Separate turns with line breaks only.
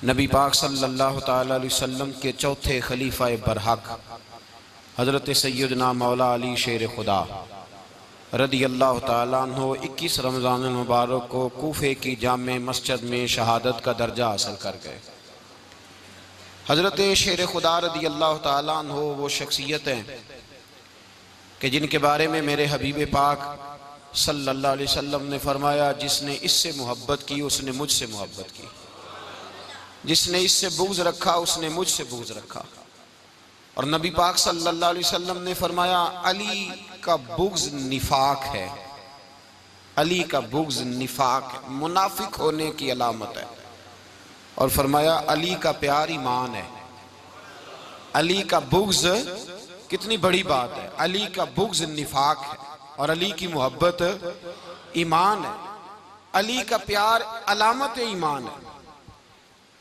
नबी पाक सल्लल्लाहु ताला अलैहि वसल्लम के चौथे खलीफा बरहक हज़रत सैयदना मौला अली शेर खुदा रदी अल्लाह ताला अन्हो 21 रमज़ान मुबारक को कूफे की जामे मस्जिद में शहादत का दर्जा हासिल कर गए। हज़रत शेर खुदा रदी अल्लाह ताला अन्हो वो शख्सियत हैं कि जिनके बारे में मेरे हबीब पाक सल्लल्लाहु अलैहि वसल्लम ने फरमाया, जिसने इससे मोहब्बत की उसने मुझसे मोहब्बत की, जिसने इससे बुग़्ज़ रखा उसने मुझसे बुग़्ज़ रखा। और नबी पाक सल्लल्लाहु अलैहि वसल्लम ने फरमाया, अली का बुग़्ज़ निफाक है, अली का बुग़्ज़ निफाक है, मुनाफिक होने की अलामत है। और फरमाया अली का प्यार ईमान है। अली का बुग़्ज़ कितनी बड़ी बात है, अली का बुग़्ज़ निफाक है और अली की मोहब्बत ईमान है। अली का प्यार अलामत ईमान है।